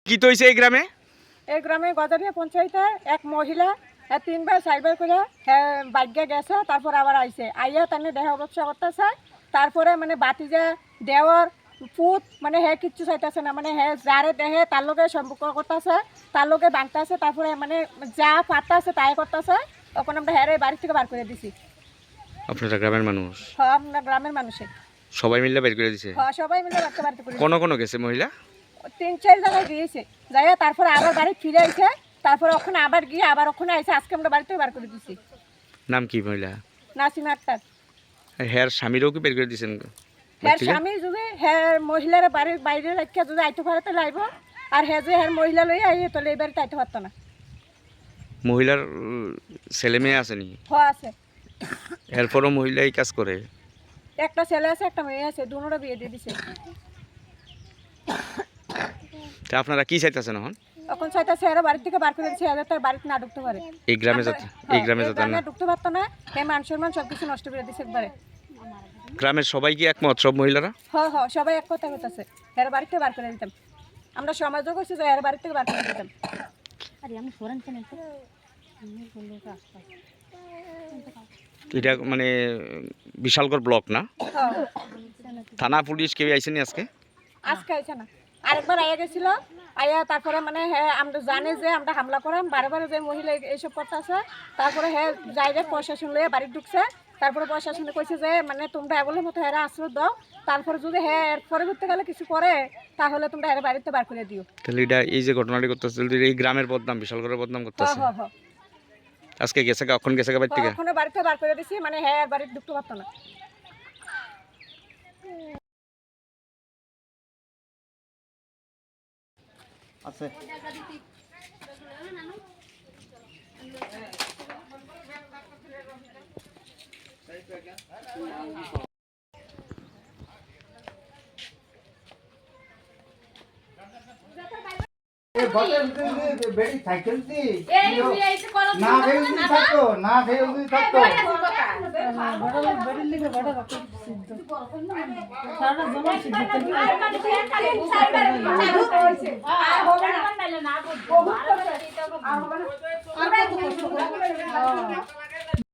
কি তো হইছে এই গ্রামে গজারিয়া পঞ্চায়েতে এক মহিলা 3 বার 4 বার করে বাগ্যা গেছে, তারপর আবার আইছে আইয়া তানে দেহ ব্যবসা করতেছে। তারপরে মানে বাতিজা দেওয়ার পুত মানে কিচ্ছু চাইতেছে না, মানে যারে দেহে তার লোকে সম্পর্ক করতেছে, তার লোকে বাঁধতেছে, তারপরে মানে যা পারতেছে তাই করতেছে। তখন আমরা বাড়ি থেকে বার করে দিছি। আপনারা গ্রামের মানুষ? হ্যাঁ, আমরা গ্রামের মানুষে সবাই মিলে বের করে দিছে? হ্যাঁ, সবাই মিলে বাড়িতে করে কোন গেছে মহিলা? 3-4 জায়গায় গিয়েছে, যাইয়া তারপরে আবার বাড়ি ফিরে আইছে, তারপরে ওখানে আবার গিয়ে আবার ওখানে আইছে। আজকে আমরা বাড়ি থেকে বার করে দিছি। নাম কি মহিলা? নাসিমা আক্তার। হ্যার স্বামীরও কি বের করে দিছেন? হ্যাঁ, স্বামী যদি মহিলার বাড়ির বাইরে রাখিয়া যদি আইতে পারে তো লাইব, আর যে মহিলা লই আইয়ে তো এই বাড়িতে আইতে পারতো না। মহিলার ছেলে মেয়ে আছে নি? হ্যাঁ, আছে। এরপরও মহিলা এই কাজ করে? একটা ছেলে আছে, একটা মেয়ে আছে, দুটোরা বিয়ে দিয়ে দিছে। তা আপনারা কি চাইতেছেন এখন? এখন চাইতেছে এরা বাড়ি থেকে বার করে দিচ্ছে, এরা তার বাড়িতে না ঢুকতে পারে। এই গ্রামে যাতে না ঢুকতে পারতো না, মান সম্মান সবকিছু নষ্ট করে দিচ্ছে একবারে। গ্রামের সবাই কি একমত, সব মহিলারা? হ্যাঁ হ্যাঁ, সবাই এক কথা হইতেছে, এরা বাড়ি থেকে বার করে দিতাম। আমরা সমাজও করছি যে এরা বাড়ি থেকে বার করে দিতাম। এটা মানে বিশালগড় ব্লক না? থানা পুলিশ কেউ আইসেনি আজকে? আজকে আইছে না, আরেকবার আইয়া গেছিল। আইয়া তারপরে মানে আমরা জানি যে আমরা হামলা করাম, বারে বারে যে মহিলা এইসব করতেছে। তারপরে যাইরে প্রশাসন লইয়া বাড়ি ঢুকছে। তারপরে প্রশাসনে কইছে যে মানে তোমরা এগুলোর মতো আশ্রয় দাও, তারপরে যদি এর পরবর্তী কালে কিছু করে তাহলে তোমরা বাড়িতে বার করে দিও। তাহলে এটা এই যে ঘটনাটি করতেছে এই গ্রামের বদনাম, বিশালগড়ের বদনাম করতেছে। আজকে গেছে কখন গেছে বাড়ি থেকে? ওখানে বাড়িতে বার করে দিছি, মানে বাড়িতে ঢুকতে পারতো না। আছে বেড়ি সাইকেল দি না বেড়ি থাকতো না বেড়ি থাকতো সারা